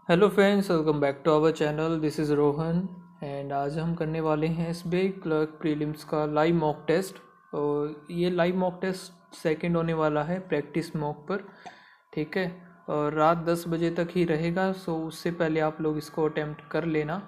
Hello friends, welcome back to our channel. This is Rohan and आज हम करने वाले हैं एसबीआई क्लर्क प्रीलिम्स का लाइव मॉक टेस्ट। और ये लाइव मॉक टेस्ट सेकंड होने वाला है प्रैक्टिस मॉक पर, ठीक है। और रात 10 बजे तक ही रहेगा, सो उससे पहले आप लोग इसको अटेम्प्ट कर लेना।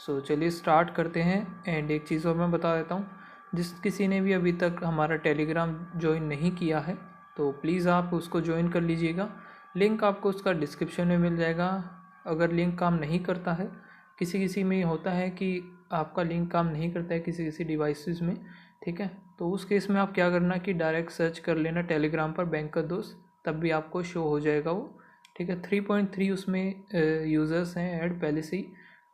सो चलिए स्टार्ट करते हैं। एंड एक चीज़ और मैं बता देता हूँ, जिस किसी ने भी अभी तक हमारा टेलीग्राम ज्वाइन नहीं किया है तो प्लीज़ आप उसको ज्वाइन कर लीजिएगा। लिंक आपको उसका डिस्क्रिप्शन में मिल जाएगा। अगर लिंक काम नहीं करता है, किसी किसी में होता है कि आपका लिंक काम नहीं करता है किसी किसी डिवाइसेस में, ठीक है। तो उस केस में आप क्या करना कि डायरेक्ट सर्च कर लेना टेलीग्राम पर बैंकर दोस्त, तब भी आपको शो हो जाएगा वो, ठीक है। 3.3 उसमें यूज़र्स हैं ऐड पहले से ही,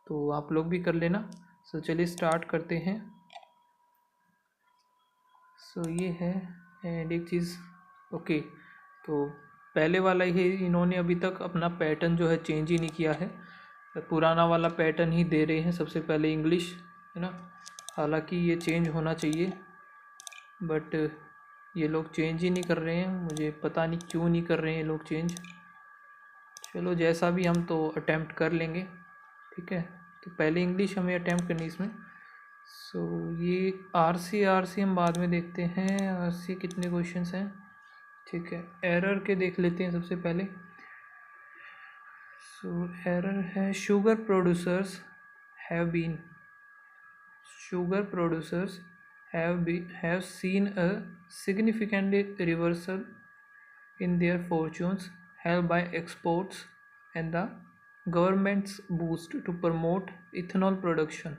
तो आप लोग भी कर लेना। सो चलिए स्टार्ट करते हैं। सो ये है। एंड एक चीज़, ओके, तो पहले वाला ही इन्होंने अभी तक अपना पैटर्न जो है चेंज ही नहीं किया है, पुराना वाला पैटर्न ही दे रहे हैं। सबसे पहले इंग्लिश, है ना। हालांकि ये चेंज होना चाहिए, बट ये लोग चेंज ही नहीं कर रहे हैं। मुझे पता नहीं क्यों नहीं कर रहे हैं ये लोग चेंज। चलो जैसा भी, हम तो अटेम्प्ट कर लेंगे, ठीक है। तो पहले इंग्लिश हमें अटेम्प्ट करनी इसमें। सो ये आर सी हम बाद में देखते हैं। आर सी कितने क्वेश्चंस हैं, ठीक है। एरर के देख लेते हैं सबसे पहले। सो एरर है sugar producers have been sugar producers have seen a significant reversal in their fortunes, helped by exports and the government's boost to promote ethanol production.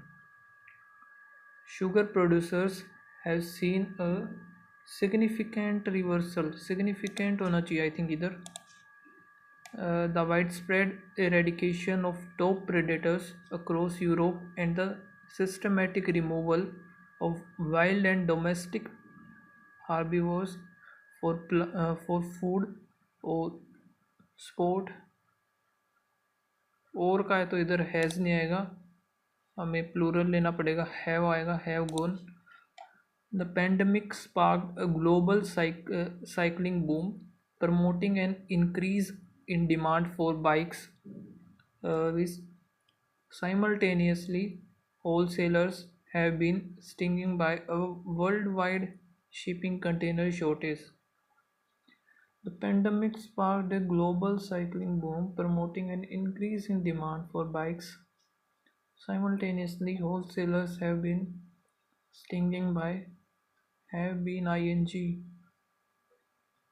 Sugar producers have seen a significant reversal, significant होना चाहिए I think इधर, the widespread eradication of top predators across Europe and the systematic removal of wild and domestic herbivores for food और sport। और का है तो इधर has नहीं आएगा, हमें प्लूरल लेना पड़ेगा, हैव आएगा, have gone. The pandemic sparked a global cycling boom, promoting an increase in demand for bikes. With simultaneously, wholesalers have been stinging by a worldwide shipping container shortage. The pandemic sparked a global cycling boom, promoting an increase in demand for bikes. Simultaneously, wholesalers have been stinging by have been ing,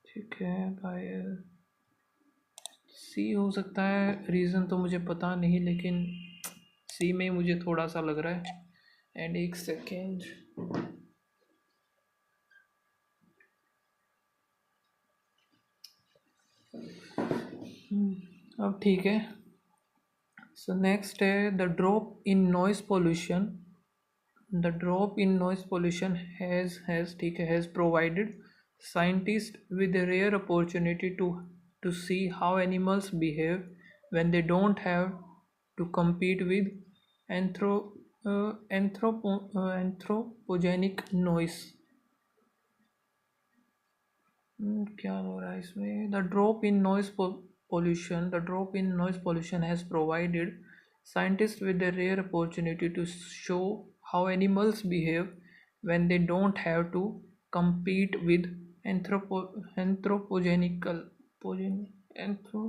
ठीक है। Bye सी हो सकता है, reason तो मुझे पता नहीं, लेकिन सी में मुझे थोड़ा सा लग रहा है। एंड एक सेकेंड, अब ठीक है। सो नेक्स्ट है the drop in noise pollution. The drop in noise pollution has ठीक है, has provided scientists with a rare opportunity to see how animals behave when they don't have to compete with anthro, anthropogenic noise। क्या हो रहा है इसमें। The drop in noise pollution has provided scientists with a rare opportunity to show how animals behave when they don't have to compete with anthropogenical anthro,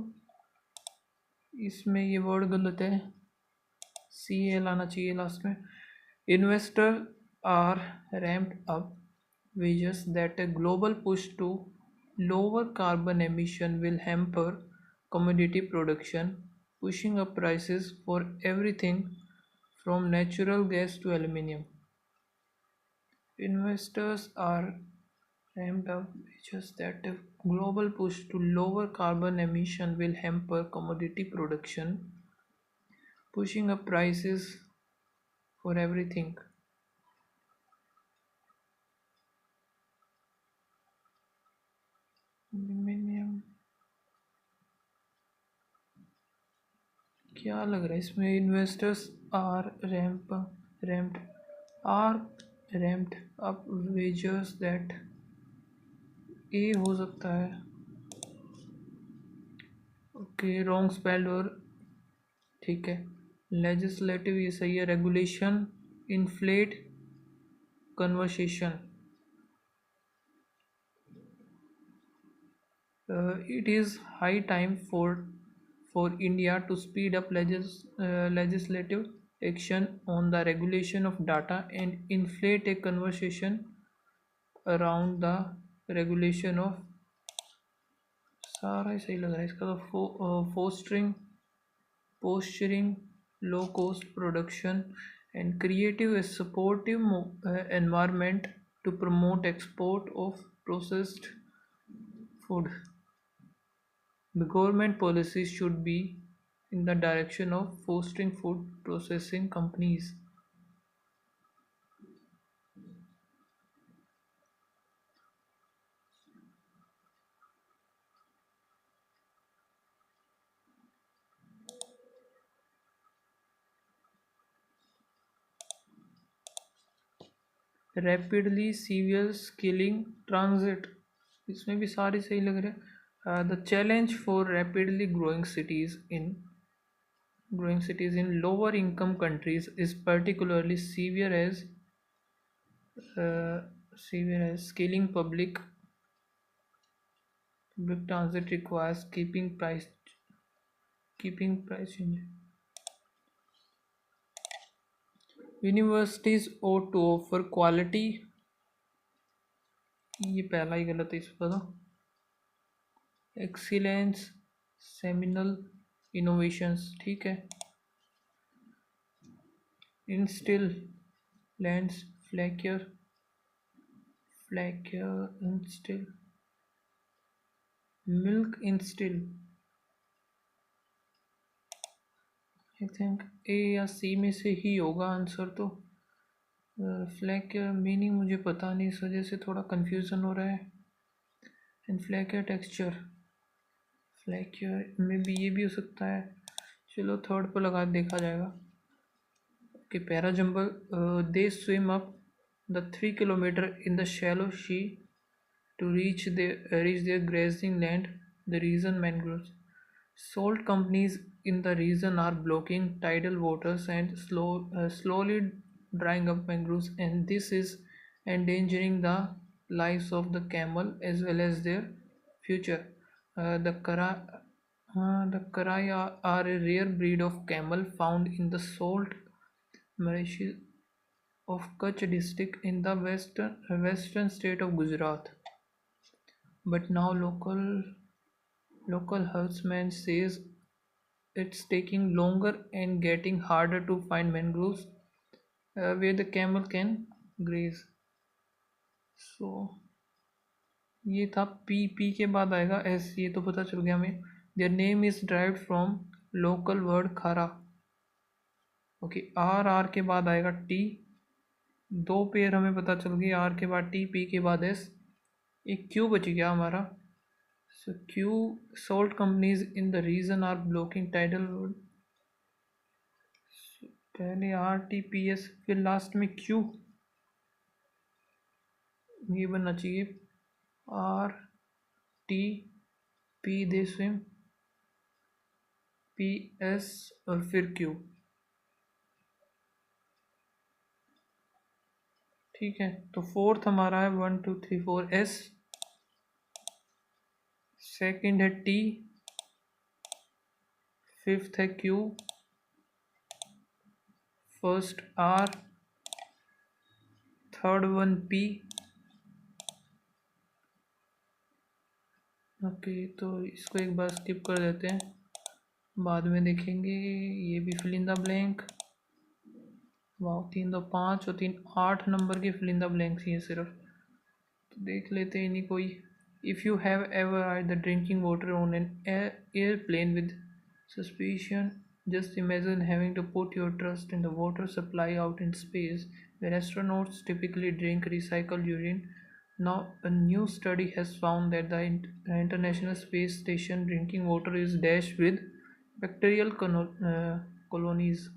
इसमें ये word गलत है, सी ए लाना चाहिए लास्ट में। Investor are ramped up wages that a global push to lower carbon emission will hamper commodity production, pushing up prices for everything from natural gas to aluminium. Investors are ramped up wages that a global push to lower carbon emission will hamper commodity production, pushing up prices for everything. Aluminium, क्या लग रहा है इसमें। Investors are ramped are ramped up wagers that, A हो सकता है, okay wrong spelled. और ठीक है। लेजिस्लेटिव ये सही है। Regulation, inflate, conversation. It is high time for India to speed up legislative action on the regulation of data and inflate a conversation around the regulation of, सारा ही सही लग रहा है इसका तो, fostering, posturing, low cost production and creative a supportive environment to promote export of processed food. The government policies should be in the direction of fostering food processing companies. Rapidly severe scaling transit, इसमें भी सारे सही लग रहे हैं। The challenge for rapidly growing cities in lower income countries is particularly uh, severe as scaling public transit requires keeping price change. Universities ought to offer quality, ये पहला ही गलत है इसका तो, एक्सीलेंस, सेमिनल इनोवेशंस, ठीक है। इंस्टिल, लैंड्स, फ्लैक्यर instil, milk instil, I think A या सी में से ही होगा आंसर तो। फ्लैक्यर मीनिंग मुझे पता नहीं, इस वजह से थोड़ा कंफ्यूजन हो रहा है। एंड फ्लैक्यर टेक्सचर, फ्लैक्यर में भी ये भी हो सकता है। चलो थर्ड पर लगा देखा जाएगा कि parajumble, they swim up the 3 kilometre in the shallow she to reach their grazing land, the region mangroves. Salt companies in the region are blocking tidal waters and slowly drying up mangroves, and this is endangering the lives of the camel as well as their future. The Karai are a rare breed of camel found in the salt marshes of Kutch district in the western state of Gujarat. But now local herdsman says it's taking longer and getting harder to find mangroves where the camel can graze. So ये था P, P के बाद आएगा S, ये तो पता चल गया हमें। Their name is derived from local word खारा। ओके, आर, आर के बाद आएगा टी, दो पेयर हमें पता चल गई, आर के बाद टी, पी के बाद एस, एक क्यू बच गया हमारा। So Q, salt companies in the region are blocking tidal road. पहले RTPS फिर लास्ट में Q, ये बनना चाहिए RTP दे स्विम, PS और फिर Q, ठीक है। तो फोर्थ हमारा है 1 2 3 4 S, सेकंड है T, फिफ्थ है Q, first R, third one P। Okay, तो इसको एक बार स्किप कर देते हैं, बाद में देखेंगे। ये भी फिल इन द ब्लैंक, वाह, 3 2 5 और 3 8 नंबर के फिल इन द ब्लैंक्स ही है सिर्फ, तो देख लेते हैं इन्हीं कोई। If you have ever had the drinking water on an airplane with suspicion, just imagine having to put your trust in the water supply out in space where astronauts typically drink recycled urine. Now a new study has found that the International Space Station drinking water is dashed with bacterial colonies,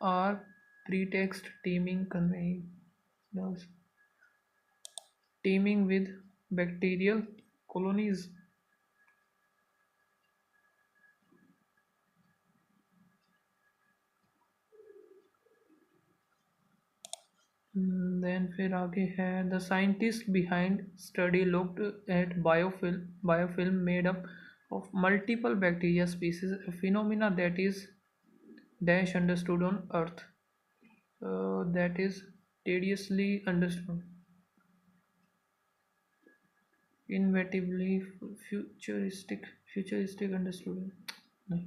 are pretext teeming with bacterial colonies. Then फिर आगे है the scientist behind study looked at biofilm made up of multiple bacteria species phenomena that is dash understood on earth that is tediously understood innovatively futuristic understood नहीं,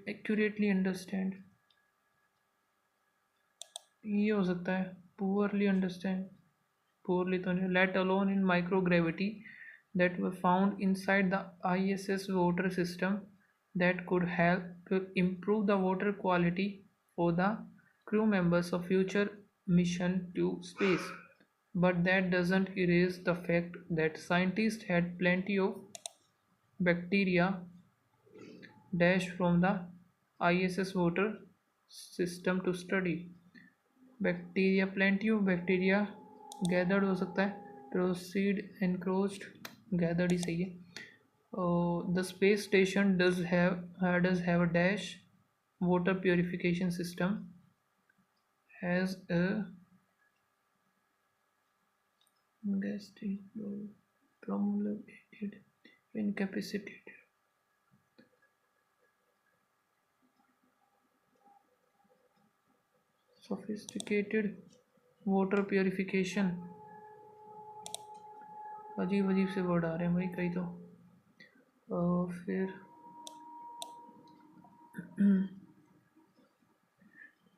accurately understand ये हो सकता है poorly understand poorly तो नहीं let alone in microgravity that were found inside the ISS water system that could help improve the water quality for the crew members of future mission to space. But that doesn't erase the fact that scientists had plenty of bacteria dash from the ISS water system to study. Bacteria plenty of bacteria gathered हो सकता है proceed encroached gathered ही सही है the space station does have a dash water purification system has a gas promulgated incapacitated sophisticated water purification अजीब अजीब से word आ रहे हैं भाई कई तो फिर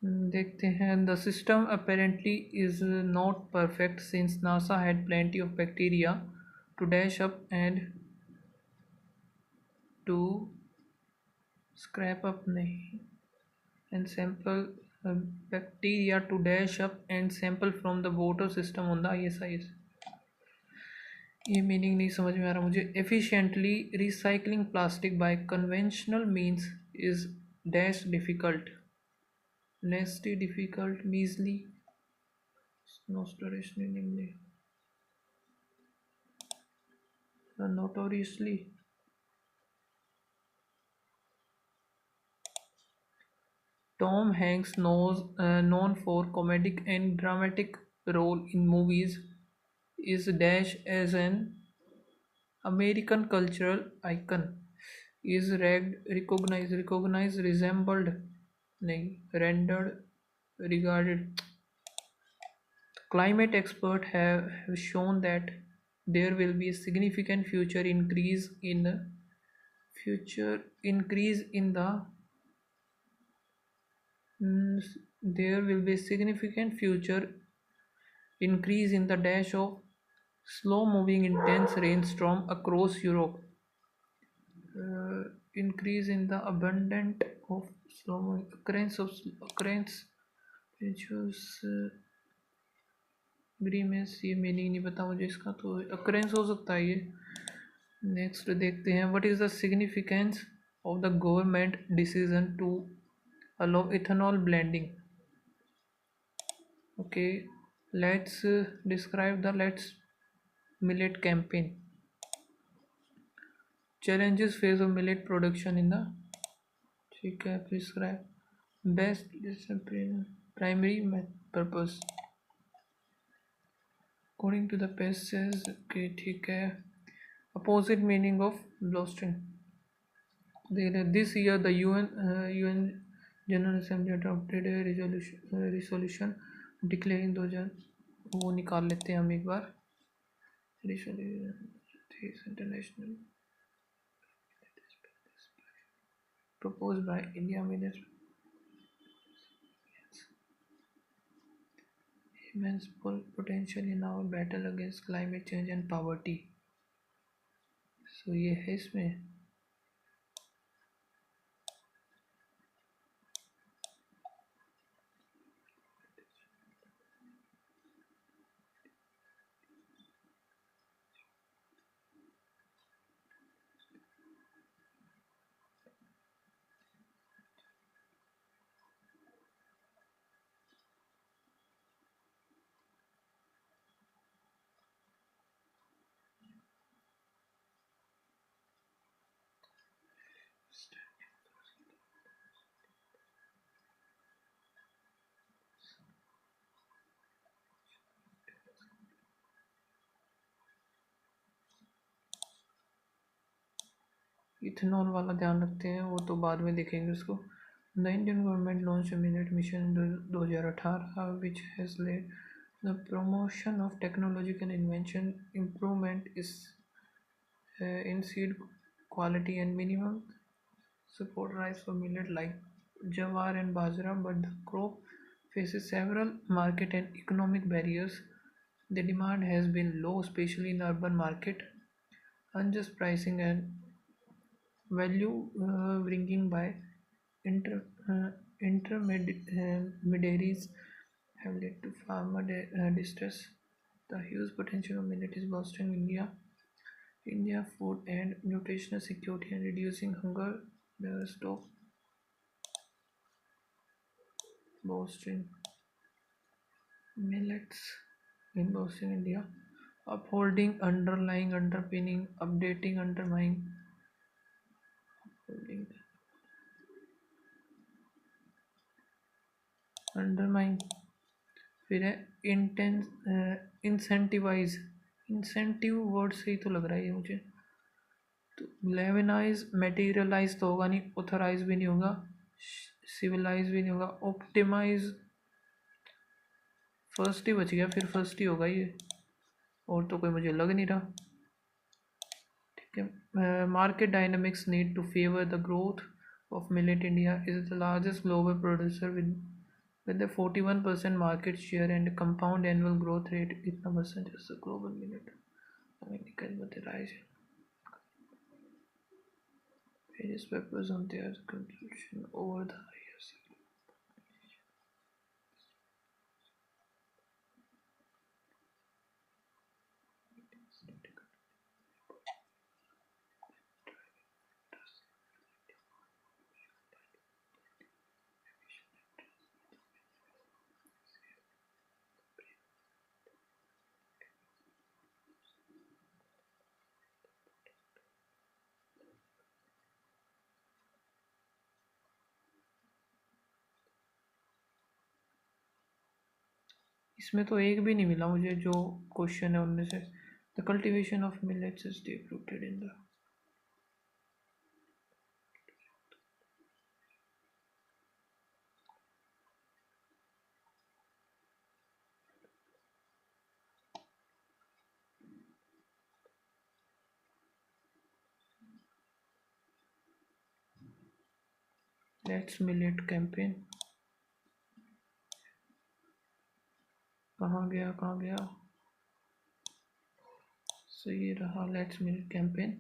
देखते हैं the system apparently is not perfect since NASA had plenty of bacteria to dash up and to scrap up नहीं and sample bacteria to dash up and sample from the water system on the ISI ये meaning नहीं समझ में आ रहा मुझे efficiently recycling plastic by conventional means is dash difficult nasty difficult measly notoriously notoriously Tom Hanks known for comedic and dramatic role in movies is dash as an American cultural icon is recognized resembled नहीं rendered regarded climate experts have shown that there will be a significant future increase in the there will be a significant future increase in the dash of slow moving intense rainstorm across Europe increase in the abundant of slow moving occurrence ग्रीमेंस ये meaning नहीं पता मुझे इसका तो occurrences हो सकता है ये नेक्स्ट देखते हैं what is the significance of the government decision to allow ethanol blending okay let's describe the let's millet campaign challenges phase of millet production in the ठीक है prescribe best primary purpose according to the pest says okay ठीक है opposite meaning of blostering this year the UN General Assembly adopted a resolution declaring 2000 वो निकाल लेते हैं हम एक बार international proposed by India Minister immense potential in our battle against climate change and poverty. So ये है इसमें इथेनॉल वाला ध्यान रखते हैं, वो तो बाद में देखेंगे उसको। The Indian government launch millet mission 2018 which has led the promotion of technological invention improvement is in seed quality and minimum support rise for millet like jawar and bajra, but the crop faces several market and economic barriers. The demand has been low, especially in the urban market. Unjust pricing and value bringing by inter, uh, intermediaries have led to farmer distress. The huge potential of millet is bolstering India food and nutritional security and reducing hunger. The stop bolstering millets in bolstering India, upholding, underlying, underpinning, updating, undermining, upholding, undermining. फिर है intense incentivise, incentive word सही तो लग रहा है ये मुझे। तो लेवेनाइज मेटीरियलाइज तो होगा नहीं, ऑथराइज भी नहीं होगा, सिविलाइज भी नहीं होगा, ऑप्टिमाइज फर्स्ट ही बच गया, फिर फर्स्ट ही होगा ये, और तो कोई मुझे लग नहीं रहा। ठीक है, market dynamics need to favour the growth of millet. India is the largest global producer with a 41% market share and compound annual growth rate कितना परसेंट है ग्लोबल मिलेट। निकल मत rise various papers on their contribution over the years. इसमें तो एक भी नहीं मिला मुझे जो क्वेश्चन है उनमें से। The cultivation of millets is deep rooted in the let's millet campaign. कहाँ गया सही रहा, let's millet campaign.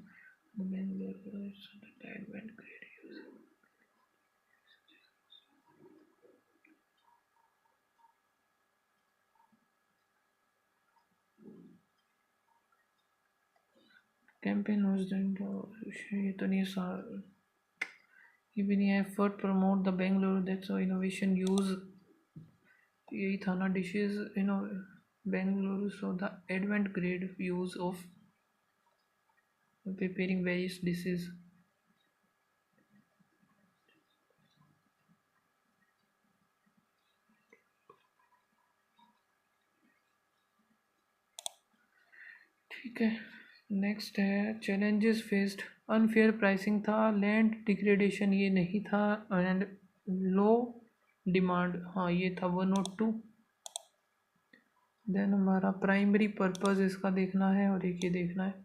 Campaign was done, ये तो नहीं ये भी नहीं है। Effort promote the Bengaluru that's innovation use, यही था ना dishes Eno Bengaluru. So the advent grade use of preparing various dishes। ठीक है, नेक्स्ट है चैलेंजेस फेस्ड। अनफेयर प्राइसिंग था, लैंड डिग्रेडेशन ये नहीं था, एंड लो डिमांड, हाँ ये था 102। देन हमारा प्राइमरी पर्पस इसका देखना है, और एक ये देखना है।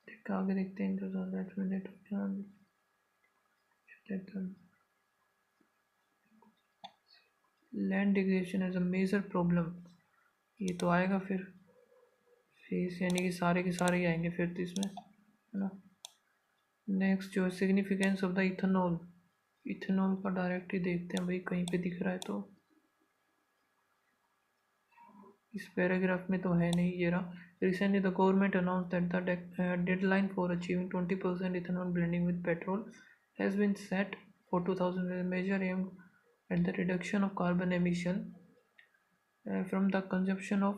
ठीक है, आगे देखते हैं। Land degradation as a major problem, ये तो आएगा फिर फेस, यानी कि सारे के सारे ही आएंगे फिर तो इसमें, है ना। नेक्स्ट जो significance of the ethanol, ethanol का डायरेक्ट ही देखते हैं भाई, कहीं पे दिख रहा है तो। इस पैराग्राफ में तो है नहीं, ये रहा। Recently the government announce that the deadline for achieving 20% ethanol blending with petrol has been set for 2000 major aim at the reduction of carbon emission from the consumption of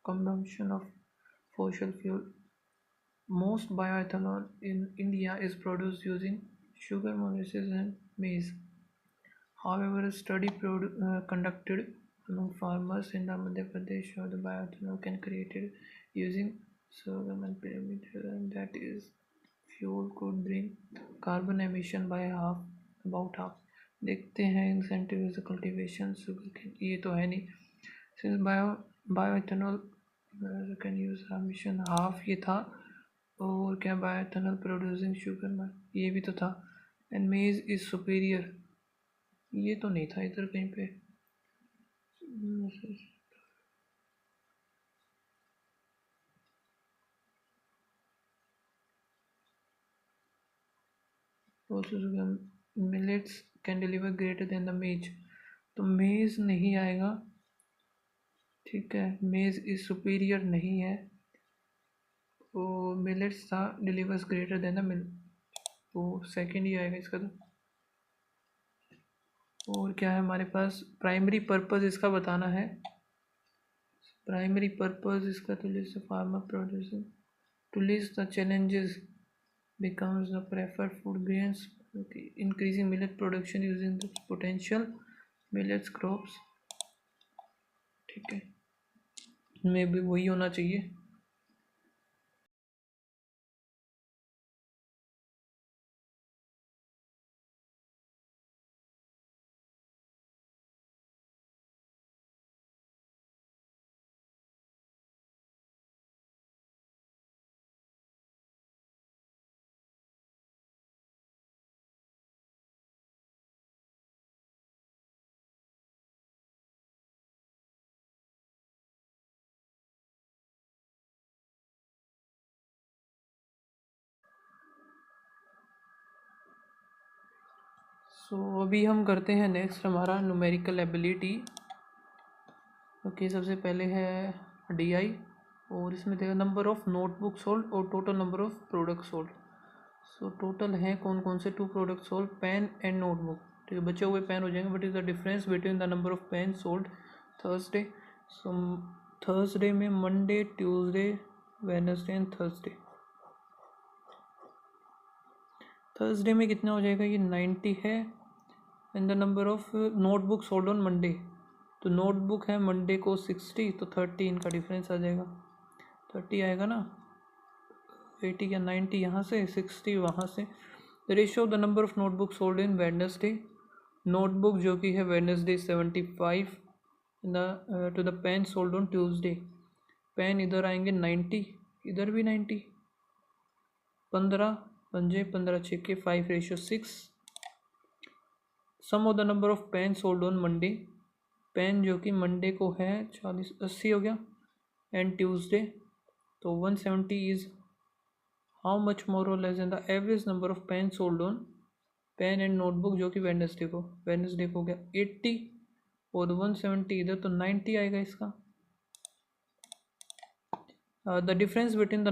consumption of fossil fuel. Most bioethanol in India is produced using sugar, molasses, and maize. However, a study conducted among farmers in the Madhya Pradesh showed the bioethanol can created using sorghum and pyramid, and that is fuel could bring carbon emission by half about half. देखते हैं incentive cultivation ये तो है नहीं। Since bioethanol can use emission half ये था। और क्या बायोइथेनॉल प्रोड्यूसिंग शुगर ये भी तो था। एंड मेज इज सुपीरियर ये तो नहीं था इधर कहीं पे। Millets can deliver greater than the मेज तो मेज नहीं आएगा। ठीक है मेज इज सुपीरियर नहीं है। तो मिलेट्स था delivers greater than the mill तो सेकंड ही आएगा इसका तो। और क्या है हमारे पास प्राइमरी पर्पस इसका बताना है। प्राइमरी पर्पस इसका तो list farmer producing to list the challenges becomes the preferred food grains, increasing millet production using the potential millets crops। ठीक है में भी वही होना चाहिए। अभी हम करते हैं नेक्स्ट हमारा न्यूमेरिकल एबिलिटी। ओके सबसे पहले है DI और इसमें देखा नंबर ऑफ नोटबुक सोल्ड और total number of product sold. Total हैं कौन कौन से 2 product sold pen and notebook. ठीक है बचे हुए पेन हो जाएंगे। But is the difference between the number of pen sold Thursday. Thursday में Monday Tuesday Wednesday and Thursday. Thursday में कितना हो जाएगा ये 90 है। And the number of notebook sold on Monday तो नोटबुक है मंडे को 60 तो 30 इनका डिफरेंस आ जाएगा। 30 आएगा ना 80 या 90 यहाँ से 60 वहाँ से। The ratio of the number of notebook sold in Wednesday notebook जो कि है Wednesday 75 to the pen sold on Tuesday. Pen इधर आएंगे 90 इधर भी 90 15 पंजे 15 6 5 ratio 6। Sum of the number of pen sold on Monday pen जो कि मंडे को है 40 80 हो गया एंड ट्यूसडे तो 170 इज हाउ मच मोर और less than the average number of pen sold on pen and notebook जो कि वेडनेसडे को हो गया 80 और 170 इधर तो 90 आएगा इसका। The difference between the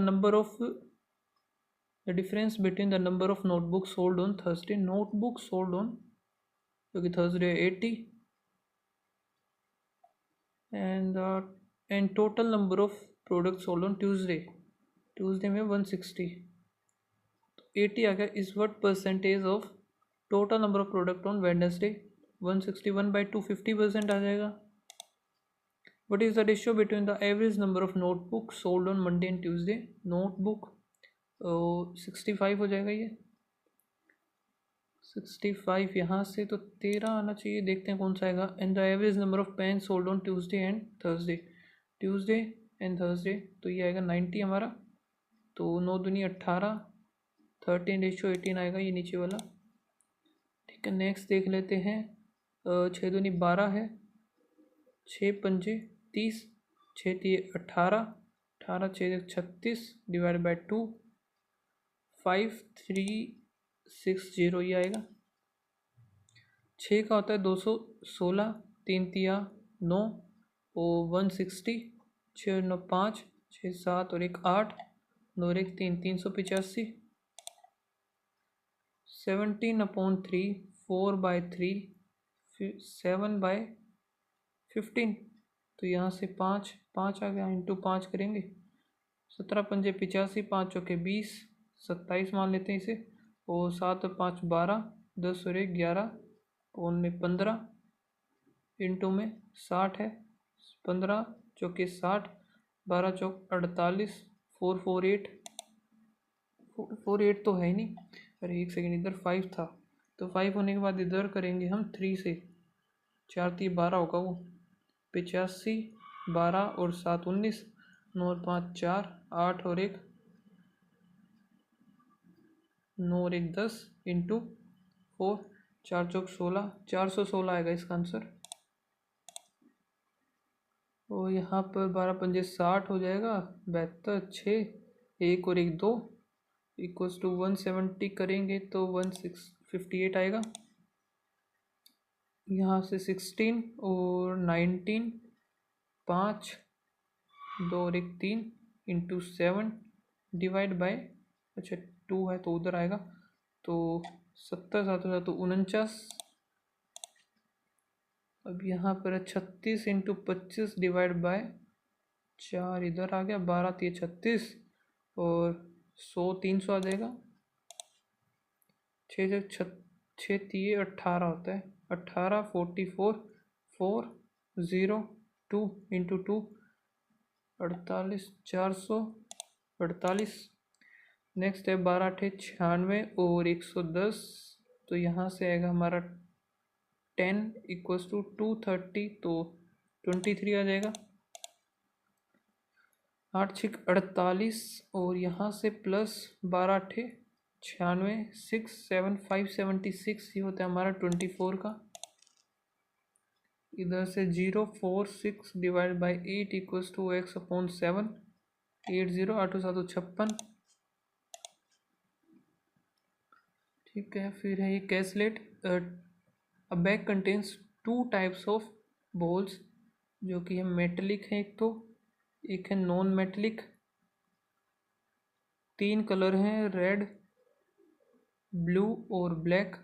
number of notebook sold on Thursday notebook sold on जो कि Thursday 80 and total number of product sold on Tuesday में 160 तो 80 आ गया। इस what percentage of total number of product on Wednesday 161/2 50% आ जाएगा। What is the ratio between the average number of notebooks sold on Monday and Tuesday? Notebook 65 हो जाएगा ये 65 यहाँ से तो 13 आना चाहिए। देखते हैं कौन सा आएगा। And the average number of pen sold on Tuesday and Thursday तो ये आएगा 90 हमारा तो 9 दूनी 18 13:18 आएगा ये नीचे वाला। ठीक है नेक्स्ट देख लेते हैं 6 दूनी 12 है 6 पंजे 30 6 3 18 18 6 36 डिवाइड बाई 2 5360 ये आएगा। 6 का होता है 216 3 तिया 9 और 160 6 9 5 6 7 और 1 8 9 और 1 3 385 17/3 4/3 7/15 तो यहाँ से 5 5 आ गया इंटू 5 करेंगे 17 पंजे 85 5 चौके 20 27 मान लेते हैं इसे और 7 और 5 12 10 और 1 11 पौन में 15 इंटू में 60 है 15 चौके 60 12 चौक 48 448 फोर 8 तो है ही नहीं। अरे एक सेकेंड, इधर 5 था, तो 5 होने के बाद इधर करेंगे हम 3 से। 4 3 12 होगा वो। 85, 12 और 7 19, 9 और 5 4, 8 और 1 9 और 1 10 इंटू 4, 4 चौक 16, 416 आएगा इसका आंसर। और यहाँ पर 12 पंजे 60 हो जाएगा। 72 6 1 और 1 2 इक्वल्स टू 170 करेंगे तो 1658 आएगा। यहाँ से 16 और 19, 5 2 और 1 3 इंटू 7 डिवाइड बाय, अच्छा 2 है तो उधर आएगा, तो 70 7 तो 49। अब यहाँ पर 36 इंटू 25 डिवाइड बाय 4 इधर आ गया, 12 3 36 और 100 300 आ जाएगा। 6 3 18 होता है, 18 44 4 0 2 इंटू 2 48 448। नेक्स्ट है 12 8 96 और 110, तो यहाँ से आएगा हमारा 10 इक्वल्स टू 230, तो 23 आ जाएगा। 8 6 48 और यहाँ से प्लस 12 8 96 6 7 576, ये होता है हमारा 24 का। इधर से 0 4 6 divide by 8 equals to x upon 7, 8 0 8 7 56। ठीक है, फिर है ये caselet. A bag contains 2 types of balls, जो कि है मेटेलिक है एक है नॉन मेटेलिक। 3 कलर हैं, रेड ब्लू और ब्लैक।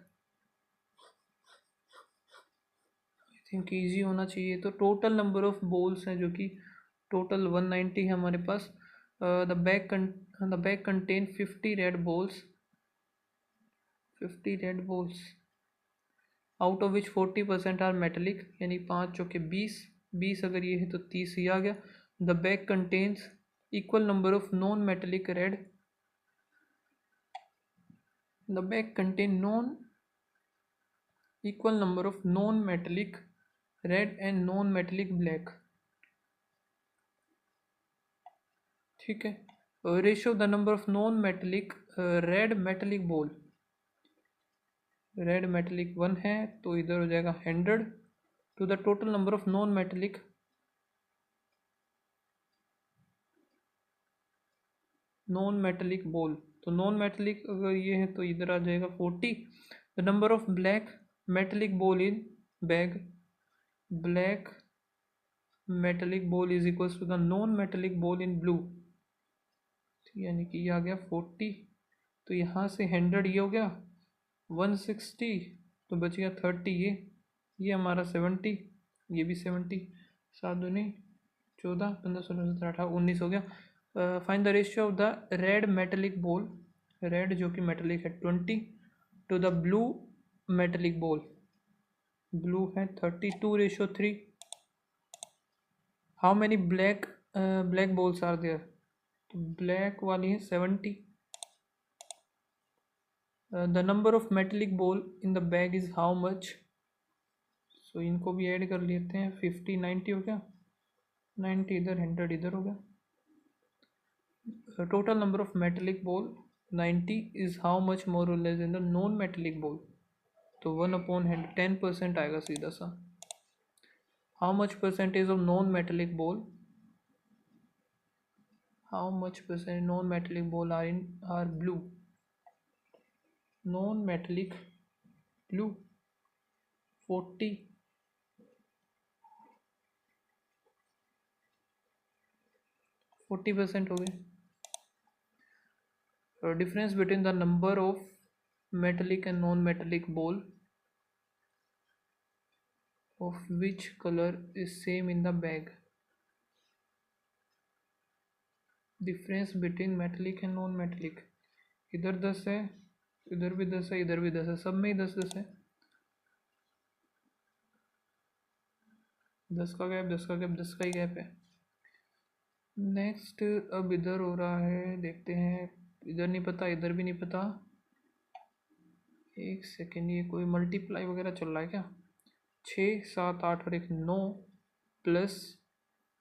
आई थिंक ईजी होना चाहिए। तो टोटल नंबर ऑफ बॉल्स हैं जो कि टोटल 190 है हमारे पास। The bag contain 50 red balls, 50 red balls, out of which 40% are metallic, यानी 5 चौके 20, 20 अगर ये है तो 30 ही आ गया। The bag contains equal number of non metallic red, the bag contain equal number of non-metallic red and non-metallic black। ठीक है, ratio the number of non metallic red metallic ball, red metallic 1 है तो इधर हो जाएगा 100 to the total number of non metallic ball. तो non metallic अगर ये है तो इधर आ जाएगा 40। The number of black metallic ball in bag, black metallic ball is equals to the non metallic ball in blue, यानी कि ये आ गया 40। तो यहाँ से 100 ये हो गया, 160 तो बच गया 30, ये हमारा 70, ये भी 70, 7 दूनी 14 15 16 17 18 19 हो गया। Find the ratio of the red metallic ball, red जो कि मेटेलिक है 20 to the blue metallic ball, blue है 32:3। How many black balls are there, तो ब्लैक वाली है 70। The number of metallic ball in the bag is how much, so इनको भी add कर लेते हैं। 50 90 हो गया, 90 इधर 100 इधर हो गया। Total number of metallic ball 90 is how much more और less in the non metallic ball, तो 1/100 10% आएगा सीधा सा। How much percentage of non metallic ball, how much percent non metallic ball are blue, non metallic blue 40, 40% हो गए। Difference between the number of metallic and non metallic ball of which colour is same in the bag, difference between metallic and non metallic, इधर 10 है, इधर भी 10 है, इधर भी 10 है, सब में ही 10 10 है, 10 का गैप 10 का गैप 10 का ही गैप है। नेक्स्ट अब इधर हो रहा है, देखते हैं इधर नहीं पता, इधर भी नहीं पता। एक सेकेंड, ये कोई मल्टीप्लाई वगैरह चल रहा है क्या? 6 7 8 और 1 9 प्लस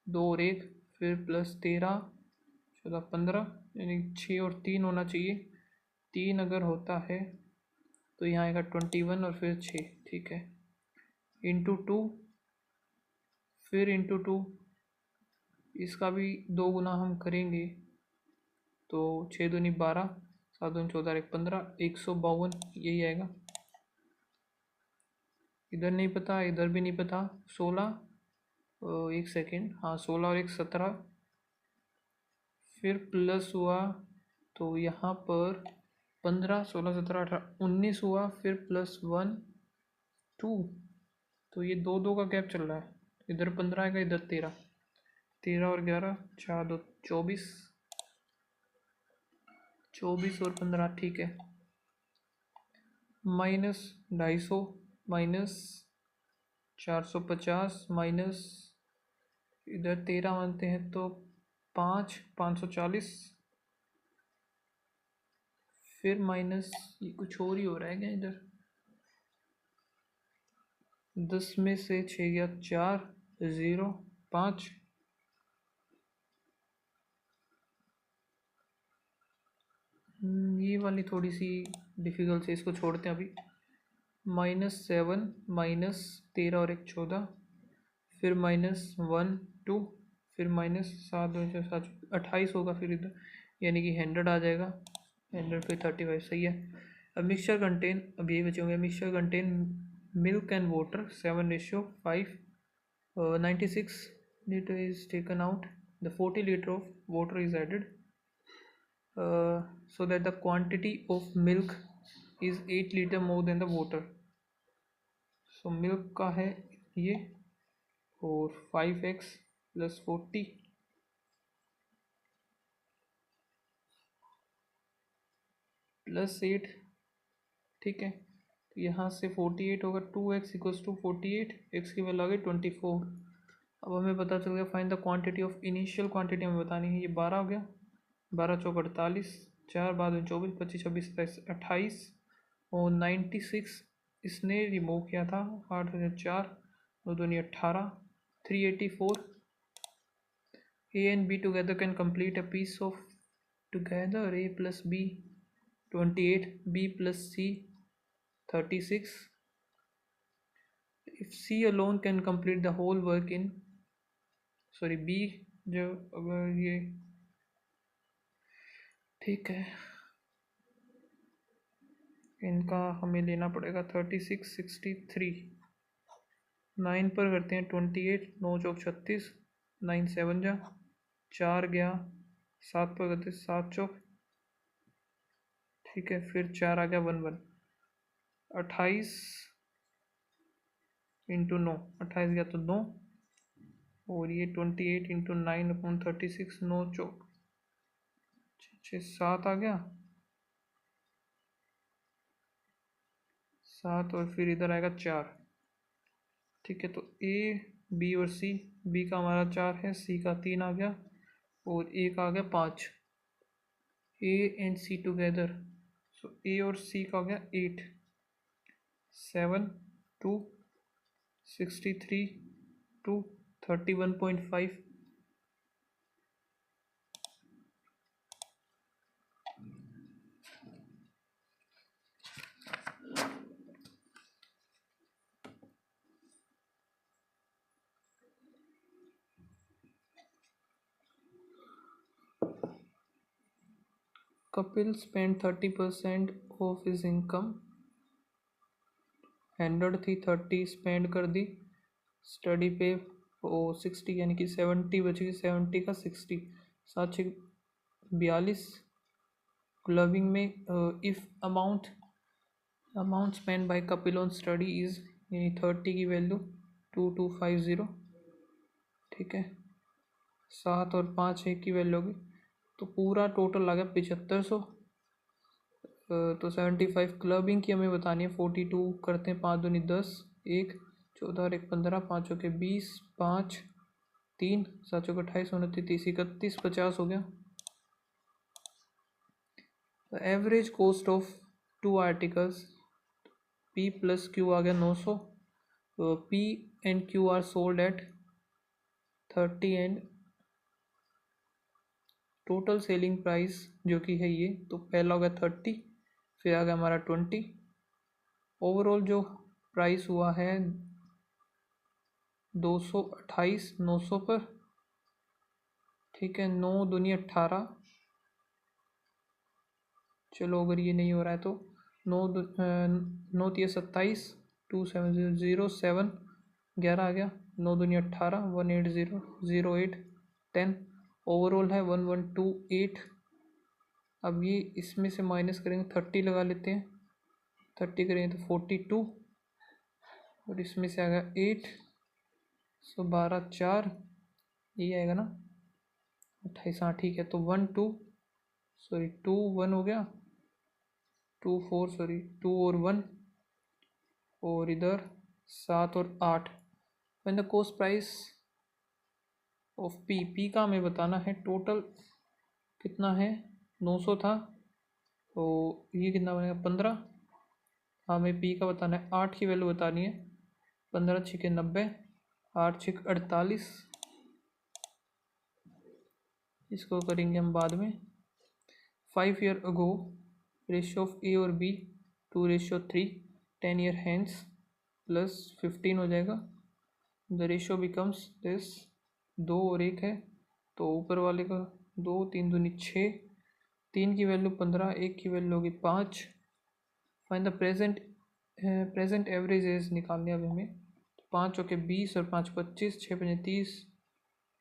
2 और 1, फिर प्लस 13 14 15, यानी 6 और 3 होना चाहिए। 3 अगर होता है तो यहाँ आएगा 21 और फिर 6, ठीक है। इंटू 2, फिर इंटू 2, इसका भी 2 गुना हम करेंगे तो 6 दूनी 12, 7 दूनी 14 1 15, 152 यही आएगा। इधर नहीं पता, इधर भी नहीं पता। 16, एक सेकेंड, हाँ 16 और 1 17, फिर प्लस हुआ तो यहाँ पर 15 16 17 18 19 हुआ, फिर प्लस 1 2, तो ये 2 2 का गैप चल रहा है। इधर 15 आएगा, इधर 13, 13 और 11 4 2 24, 24 और 15, ठीक है। माइनस 250, माइनस 450, माइनस इधर 13 मानते हैं तो 5 540, फिर माइनस ये कुछ और ही हो रहा है क्या इधर? 10 में से 6 गया 4 0 5, ये वाली थोड़ी सी डिफिकल्ट है, इसको छोड़ते हैं अभी। -7, माइनस 13 और 1 14, फिर -1 2, फिर -7 2 7 28 होगा, फिर इधर यानी कि 100 आ जाएगा। 100 पे 35 सही है। अब मिक्सचर कंटेन, अब ये बचे होंगे। Mixture contain milk and water 7:5, 96 liter is taken out, the 40 liter of water is added, so that the quantity of milk is 8 liter more than the water. So milk का है ये, और 5x + 40 + 8, ठीक है। तो यहाँ से 48 होगा, 2x = 48, x की वैल्यू आ गई 24। अब हमें पता चल गया find the quantity of initial quantity हमें बतानी है। ये 12 हो गया, 12 चौक 48, 4 बाद में 24 25 26 27 28, और 96 इसने रिमूव किया था। 8 में 4 2 दूनी 18, 384। A and B together can complete a piece of together A plus B 28, B plus C 36. If C alone can complete the whole work in, sorry B, जो अगर ये ठीक है, इनका हमें लेना पड़ेगा 36 63। 9 पर करते हैं 28, 9 चौक 36, 9 7 जा 4 गया, 7 पर करते 7 चौक, ठीक है, फिर 4 आ गया 1 1, 28 इंटू 9, 28 गया तो 9, और ये 28 इंटू 9/36, 9 चौक 6 7 आ गया 7, और फिर इधर आएगा 4, ठीक है। तो ए बी और सी, बी का हमारा 4 है, सी का 3 आ गया, और ए का आ गया 5। ए एंड सी टुगेदर, सो ए और सी का हो गया 8, 7 2 63 2 31.5। Kapil spent 30% of his income, 100 थी, 30 स्पेंड कर दी स्टडी पे, ओ 60 यानी कि 70 बची, 70 का 60, 7 42। क्लबिंग में if amount spend by Kapil on study is, यानी 30 की वैल्यू 2250, ठीक है। 7 और 5 1 की वैल्यू होगी, तो पूरा टोटल आ गया 7500। तो 75 क्लबिंग की हमें बतानी है। 42 करते हैं, 5 दूनी 10, 1 14 और 1 15, 5 के 20, 5 3 7 28 29 30 31 50 हो गया। Average cost of 2 articles P plus Q आ गया 900। P and Q are sold at 30 and total selling price जो कि है ये, तो पहला हो गया 30, फिर आ गया हमारा 20। ओवरऑल जो प्राइस हुआ है 228 900 पर। ठीक है, 9 दूनी 18। चलो अगर ये नहीं हो रहा है तो 9 तिया 27, 27007, 11 आ गया, 9 दूनी 18, 18008, 10। ओवरऑल है 1128। अब ये इसमें से माइनस करेंगे, 30 लगा लेते हैं, 30 करेंगे तो 42, और इसमें से आ गया 8, सो 12 4, यही आएगा ना 28। हाँ ठीक है, तो 1 2 सॉरी 2 1 हो गया, 2 4 सॉरी 2 और 1, और इधर 7 और 8। When the cost price of P का हमें बताना है टोटल कितना है, 900 था, तो ये कितना बनेगा 15। हमें पी का बताना है, 8 की वैल्यू बतानी है, 15 छिके 90, 8 छिक 48। इसको करेंगे हम बाद में। 5 ईयर अगो रेशियो ऑफ ए और बी 2:3, 10 ईयर हैंस प्लस 15 हो जाएगा। द रेशियो बिकम्स दिस, 2 और 1 है तो ऊपर वाले का 2, 3 दूनी 6, 3 की वैल्यू 15, 1 की वैल्यू होगी 5। Find the present average age निकालनी है अब हमें। 5 चौके 20 और 5 25, 6 पंजे 30,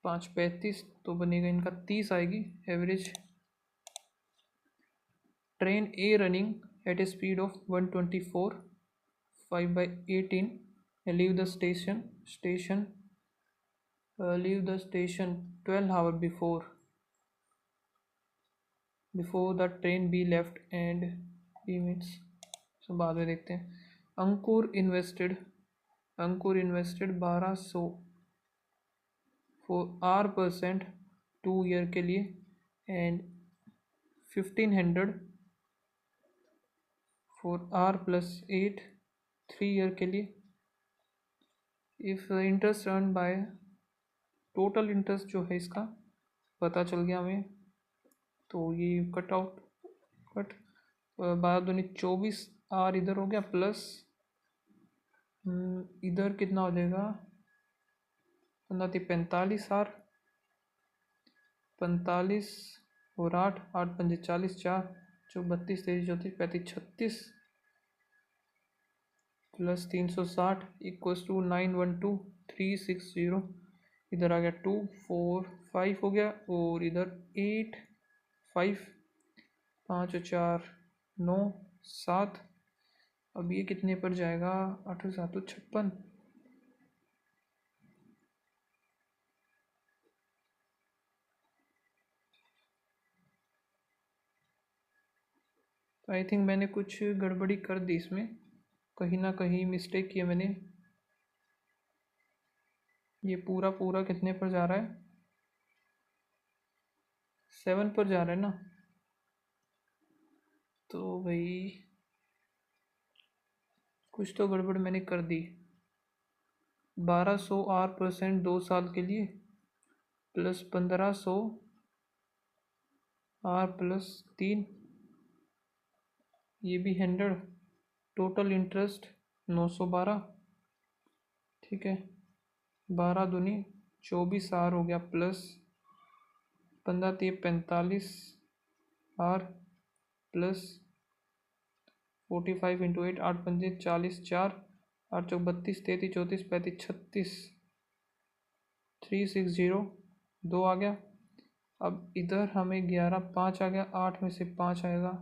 5 35, तो बनेगा इनका 30 आएगी average. Train A running at A speed of 124, 5/18, leave the station leave the station 12 hours before the train be left and b minutes। so बाद में देखते हैं। अंकुर इन्वेस्टेड 1200 फॉर R% 2 ईयर के लिए, एंड 1500 फॉर R+8 3 ईयर के लिए। If interest earn by, total interest जो है इसका पता चल गया हमें, तो ये कट 12 दूनी 24, आर इधर हो गया प्लस इधर कितना हो जाएगा 45 आर, 45 और 8, 8 पंजे 40, 4 जो 32 23 34 35 36 प्लस 360 इक्वल्स टू 912360। इधर आ गया 2 4 5 हो गया, और इधर 8 5, 5 और 4 9 7। अब ये कितने पर जाएगा, 8 और 7 तो 56। तो आई थिंक मैंने कुछ गड़बड़ी कर दी इसमें, कहीं ना कहीं मिस्टेक किया मैंने। ये पूरा पूरा कितने पर जा रहा है, 7 पर जा रहा है ना, तो भाई कुछ तो गड़बड़ मैंने कर दी। 1200 R% 2 साल के लिए प्लस 1500 R+3, ये भी 100, टोटल इंटरेस्ट 912। ठीक है, 12 दूनी 24 आर हो गया प्लस 15 3 45 आर प्लस 45 इंटू 8, 8 पंजे 40, 4 8 चौक 32 33 34 35 36, 360 2 आ गया। अब इधर हमें 11 5 आ गया, 8 में से 5 आएगा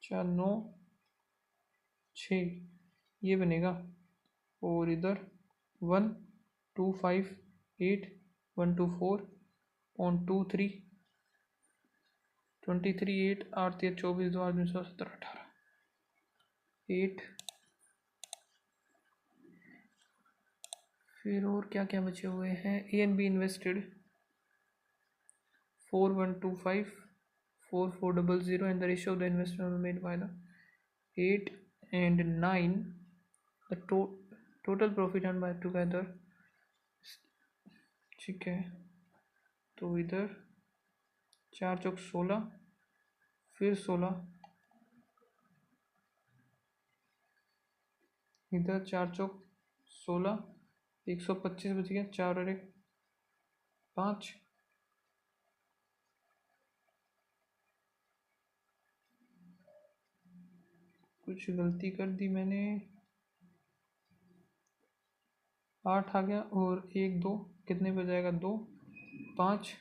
4 9 6, ये बनेगा। और इधर 1 2 5 8 1 2 4 ऑन 2 3 23 8 8 3 24 2 8 17 18 8। फिर और क्या क्या बचे हुए हैं, A and be invested 4125 4400 and the ratio of the investment made by the 8 and 9 the total profit earned by together। ठीक है, तो इधर 4 चौक 16, फिर 16, इधर 4 चौक 16, 125 बच गया, 4 और 1 5, कुछ गलती कर दी मैंने, 8 आ गया और 1 2 कितने पे जाएगा, 2 5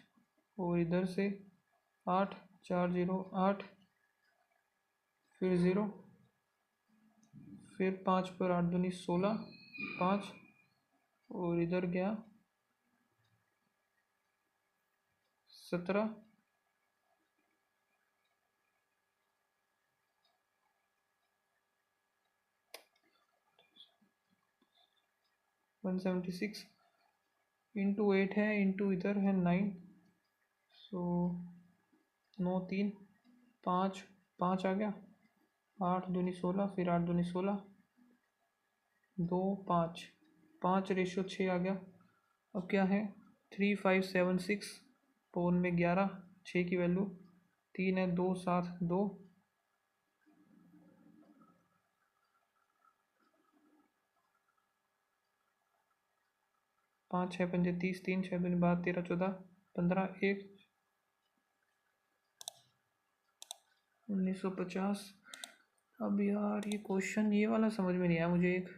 और इधर से 8 4 0 8, फिर 0, फिर 5 पर 8 दूनी 16 5 और इधर गया 17, 176 इंटू 8 है, इंटू इधर है 9, सो 9 3 5 5 आ गया, 8 दूनी 16, फिर 8 दूनी 16, 2 5 5 रेशो 6 आ गया। अब क्या है 3 5 7 6 पौन में 11, 6 की वैल्यू 3 है, 2 7 2, 5 6 पंजे 30, 3 6 दूनी 12 13 14 15 1 1950। अब यार ये क्वेश्चन ये वाला समझ में नहीं आया मुझे। एक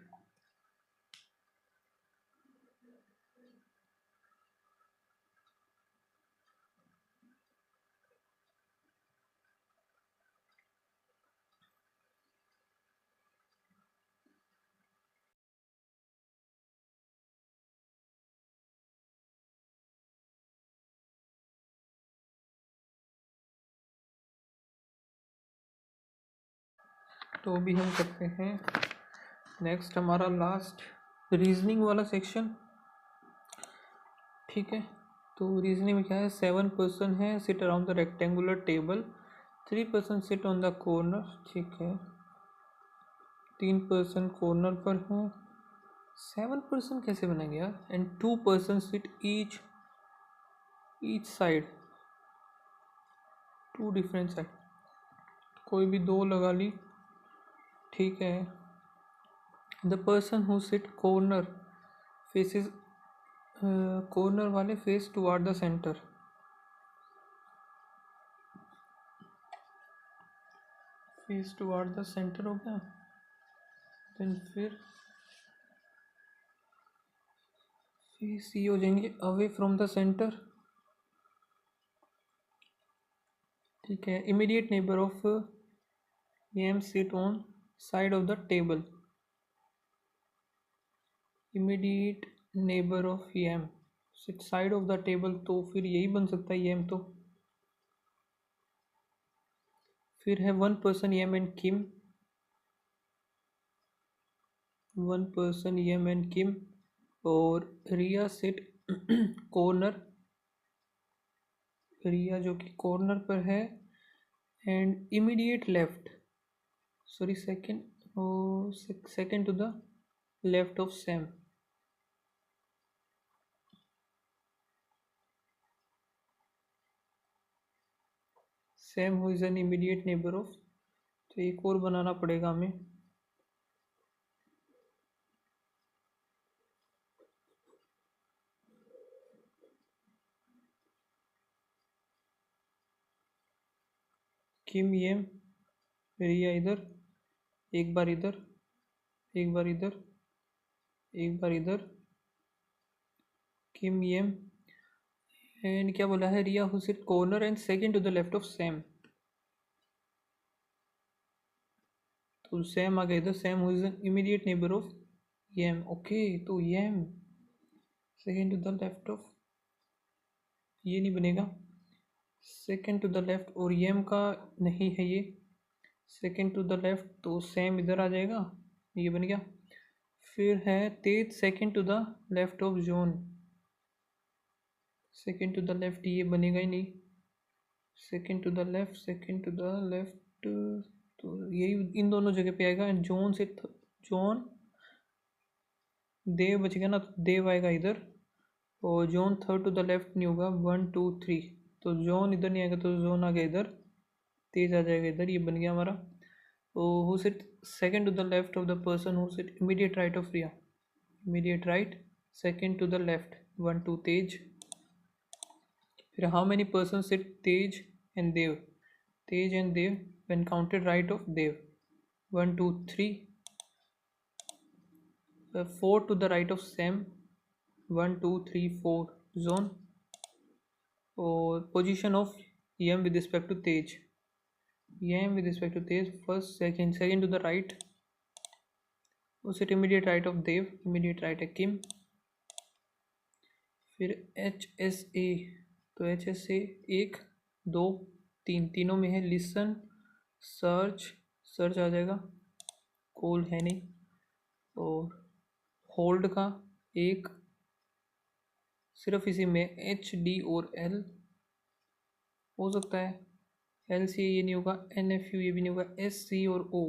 तो अभी हम करते हैं नेक्स्ट हमारा लास्ट रीजनिंग वाला सेक्शन। ठीक है, तो रीजनिंग में क्या है, 7 पर्सन है seat around the rectangular table, 3 person sit on the corner. ठीक है, 3 पर्सन कॉर्नर पर हैं, 7 पर्सन कैसे बनेंगे यार, and 2 person sit each side, 2 different side, कोई भी 2 लगा ली। ठीक है, the person who sit corner faces, corner वाले face toward the centre, face toward the centre हो गया। देन फिर फेस ये हो जाएंगे अवे फ्रॉम द सेंटर। ठीक है, immediate neighbour of M sit on side of the table, immediate neighbour of M sit side of the table, तो फिर यही बन सकता है एम। तो फिर है 1 person M and Kim, 1 person M and Kim, और रिया सिट कॉर्नर, रिया जो कि कॉर्नर पर है, and immediate left, sorry second to the left of Sam. Sam who is an immediate neighbour of, तो एक और बनाना पड़ेगा हमें। किम एम, रिया इधर, एक बार इधर, एक बार इधर, एक बार इधर, किम एम, एंड क्या बोला है, Riya who sit corner and second to the left of Sam. तो सैम आ गया इधर, Sam who is an immediate neighbour of M. Okay, तो M second to the left of, ये नहीं बनेगा, सेकेंड टू द लेफ्ट, और एम का नहीं है ये, सेकेंड टू द लेफ्ट, तो सैम इधर आ जाएगा, ये बन गया। फिर है Tej second to the left of John, second to the left ये बनेगा ही नहीं, second to the left, second to the left, तो यही इन दोनों जगह पे आएगा। जॉन से जॉन, देव बच गया ना, तो देव आएगा इधर। और John third to the left नहीं होगा, 1 2 3, तो जॉन इधर नहीं आएगा, तो जॉन आ गया इधर, तेज आ जाएगा इधर, ये बन गया हमारा। तो who sit second to the left of the person who sit immediate right of Riya, immediate right, second to the left, 1 2 Tej. फिर how many person sit Tej and Dev, Tej and Dev when counted right of Dev, 1 2 3। Four to the right of Sam, 1 2 3 4 John. और position of M with respect to Tej, M with respect to Tej first second, second to the right, उस immediate right of Dev, immediate right है Kim. फिर H S ए, तो H S ए 1 2 3, तीनों में है listen, search, search आ जाएगा, call है नहीं। और होल्ड का एक, सिर्फ इसी में एच डी और एल हो सकता है, एल सी ये नहीं होगा, एन एफ यू ये भी नहीं होगा, एस सी और ओ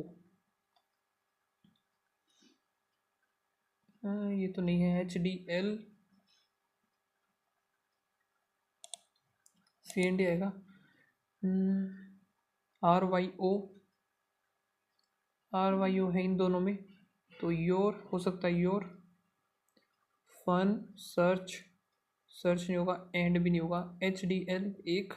ये तो नहीं है, H D L C N D आएगा। R Y O, R Y O है इन दोनों में, तो योर हो सकता है, योर। फन, सर्च, सर्च नहीं होगा, एंड भी नहीं होगा, एच डी एल एक,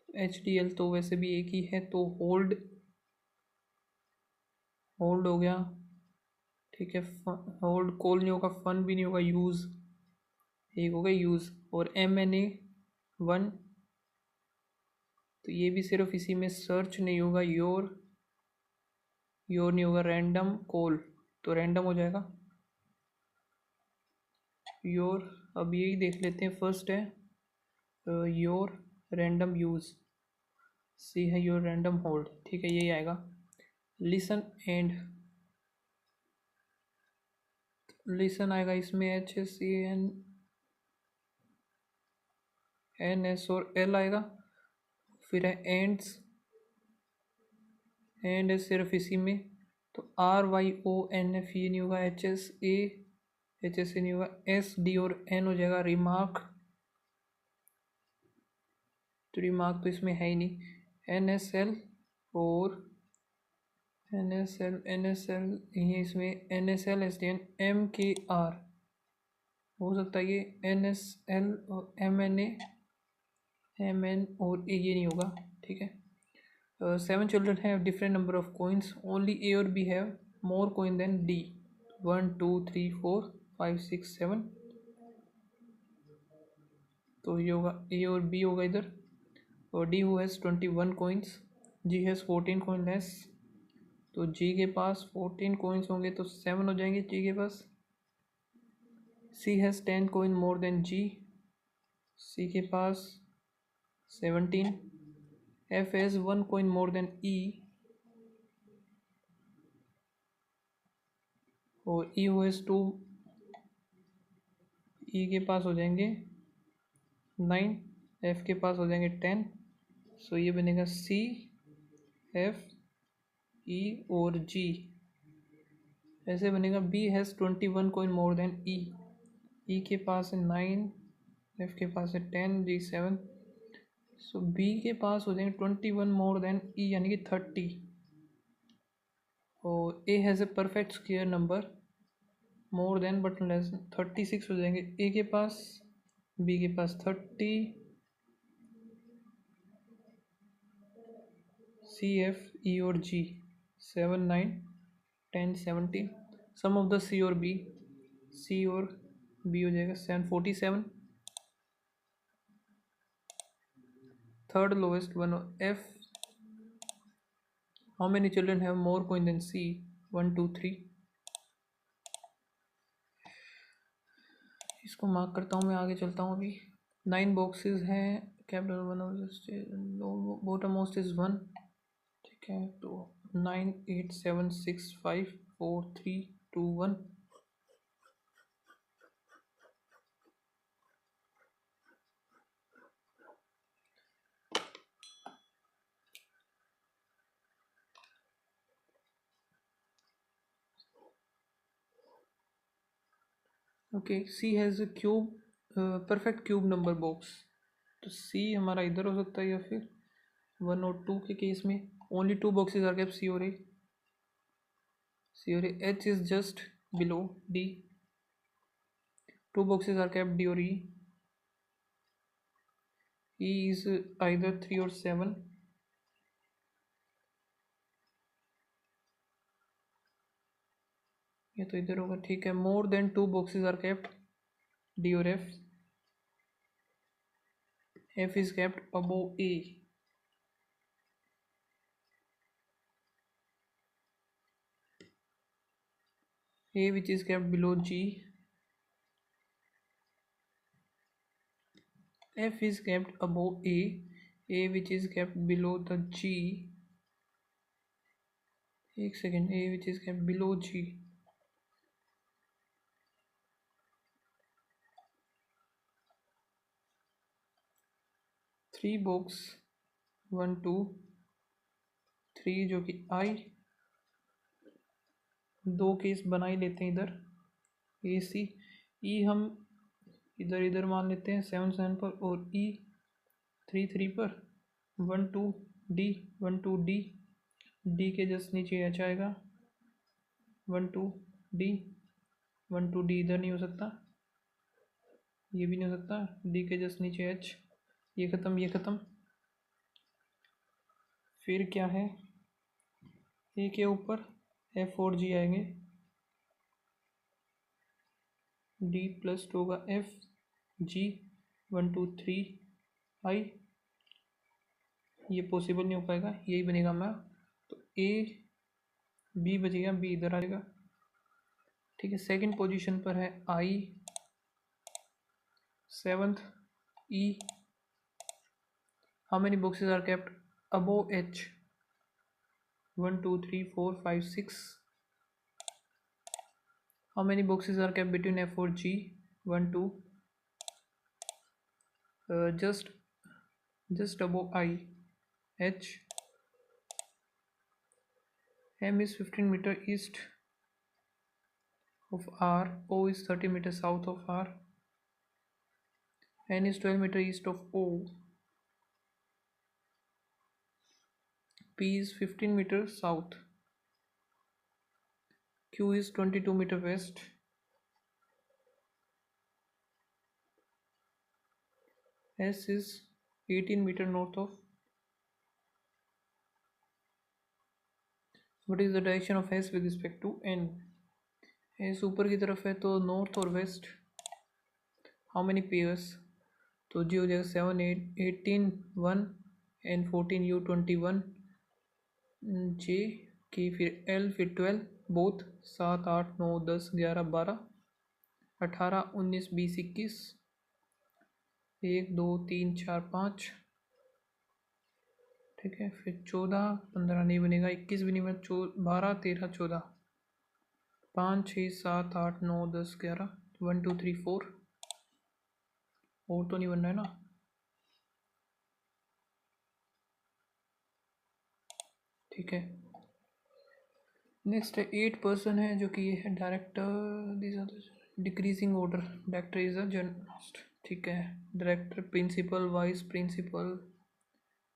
एच डी एल तो वैसे भी एक ही है, तो होल्ड, होल्ड हो गया, ठीक है। होल्ड, कॉल नहीं होगा, फन भी नहीं होगा, यूज़ एक हो गया, यूज़। और एम एन ए 1, तो ये भी सिर्फ इसी में, सर्च नहीं होगा, योर, योर नहीं होगा, रैंडम कॉल, तो रैंडम हो जाएगा योर। अब यही देख लेते हैं, फर्स्ट है योर रैंडम यूज़, सी है योर रैंडम होल्ड, ठीक है, यही आएगा। लिसन एंड, लिसन आएगा इसमें, H S C N, N S और एल आएगा। फिर है एंड्स, एंड है सिर्फ इसी में, तो R Y O N F ये नहीं होगा, H S A, H S A नहीं होगा, एस डी और एन हो जाएगा, रिमार्क, तो रिमार्क तो इसमें है ही नहीं, एन एस एल और N S L, N S L नहीं है इसमें, N S L S D N, M K R हो सकता है, ये एन एस एल और M N A, M N और ए ये नहीं होगा, ठीक है। 7 children have different number of coins, only A or B have more coin than D, 1 2 3 4 5 6 7, तो ये होगा A और B होगा इधर। और D who has 21 coins, G has 14 coin less, तो G के पास 14 coins होंगे, तो 7 हो जाएंगे G के पास। C has 10 coin more than G, C के पास 17। F has 1 coin more than E, और E who has 2, E के पास हो जाएंगे 9, F के पास हो जाएंगे 10, सो ये बनेगा C F E और G, ऐसे बनेगा। B has 21 coin more than E, E के पास है 9, F के पास है 10, G 7, सो B के पास हो जाएंगे 21 मोर देन E यानी कि 30। और A has a perfect square number more than but less, 36 हो जाएंगे A के पास, B के पास 30, C F E और G 7 9 10 17, sum of the C और B, C और B हो जाएगा 747। Third lowest one, F, how many children have more coin than C, 1 2 3, इसको मार्क करता हूँ मैं, आगे चलता हूँ अभी। 9 बॉक्सेस हैं, capital one, bottom most is 1, ठीक है। तो 9 8 7 6 5 4 3 2 1, okay, C has a cube, perfect cube number box. तो सी हमारा इधर हो सकता है, या फिर 1 और 2 के केस में only 2 boxes are kept, C और A. H is just below D, 2 boxes are kept D or E. E is either 3 or 7. ये तो इधर होगा, ठीक है। More than 2 boxes are kept D or F. F is kept above A. A which is kept below G. F is kept above A. A which is kept below the G. एक second, A which is kept below G. 3 box 1 2 3 जो कि I, 2 case बना ही लेते हैं इधर। ए सी, ई हम इधर इधर मान लेते हैं 7 7 पर, और ई 3 3 पर। 1 2 डी, 1 2 डी, डी के जस्ट नीचे एच आएगा। 1 2 डी, 1 2 डी इधर नहीं हो सकता, ये भी नहीं हो सकता, डी के जस्ट नीचे एच। ये ख़त्म, ये ख़त्म। फिर क्या है, ए के ऊपर एफ और जी आएंगे। डी प्लस 2 का एफ जी, 1 2 3 आई। ये पॉसिबल नहीं हो पाएगा, यही बनेगा मैं। तो ए बी बचेगा, बी इधर आ जाएगा, ठीक है। सेकंड पोजीशन पर है I, 7th E. How many boxes are kept above H? 1 2 3 4 5 6। How many boxes are kept between F और G? 1 2। just above I, H. M is 15 meter east of R. O is 30 meter south of R. N is 12 meter east of O. P is 15 meter south. Q is 22 meter west. S is 18 meter north of. What is the direction of S with respect to N? S ऊपर की तरफ है तो north और waste. How many pairs? तो जी हो जाएगा 7 8 18 1 and 14 U 21 J की, फिर L, फिर 12 बोथ 7 8 9 10 11 12 18 19 20 21 1 2 3 4 5, ठीक है। फिर 14 15 नहीं बनेगा, 21 भी नहीं बनेगा, 12 13 14 5 6 7 8 9 10 11 1 2 3 4। और तो नहीं बन रहा है ना, ठीक है। नेक्स्ट है 8 पर्सन है, जो कि ये है director. This are decreasing order, director is a journalist, ठीक है। Director, principal, vice principal,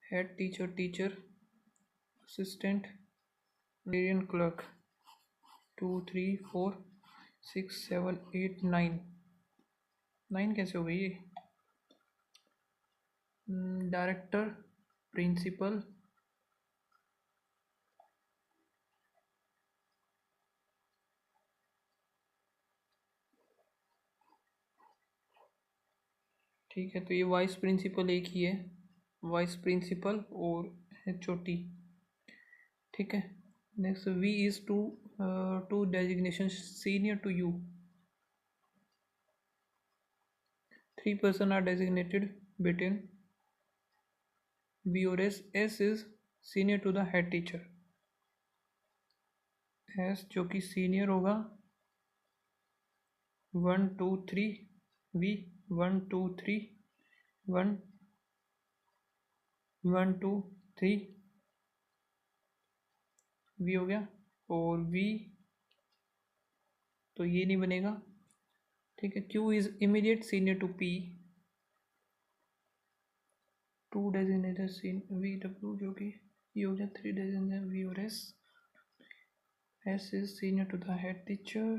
head teacher, teacher assistant, Indian clerk. 2 3 4 6 7 8 9, 9 कैसे हो गई ये? डायरेक्टर, प्रिंसिपल, ठीक है। तो ये वाइस प्रिंसिपल एक ही है, वाइस प्रिंसिपल और HOD, ठीक है। Next V is two designation senior to you. 3 person are designated between V और S. S is senior to the head teacher. S जो कि सीनियर होगा 1 2 3 V, 1 2 3 1 1 2 3 V हो गया। और V तो ये नहीं बनेगा, ठीक है। Q is immediate senior to P, two designated V W जो कि ये हो गया, थ्री डेजिग्नेटेड वी और S, S is senior to the head teacher.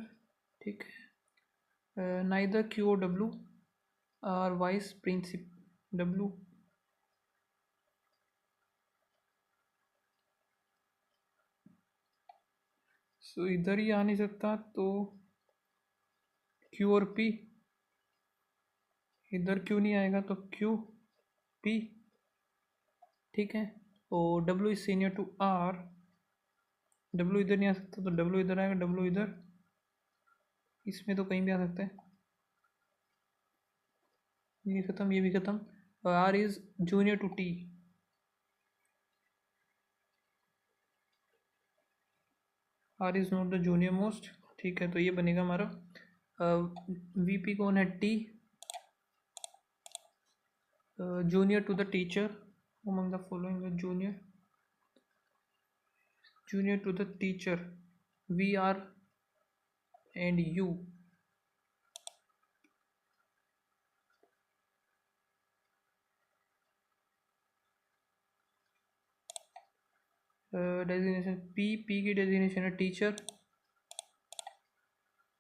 ठीक है। नाइदर क्यू और W are vice principal W, so इधर ही आ नहीं सकता, तो क्यू और पी, इधर क्यू नहीं आएगा तो क्यू पी। ठीक है। और W is senior to R, W इधर नहीं आ सकता तो डब्ल्यू इधर आएगा, डब्ल्यू इधर, इसमें तो कहीं भी आ सकता है। ये खत्म, ये भी खत्म। और R is junior to T, R is not the junior most. ठीक है, तो ये बनेगा हमारा वीपी कौन है, T, junior to the teacher among the following, junior to the teacher, we are and you। Designation P, P की designation है teacher,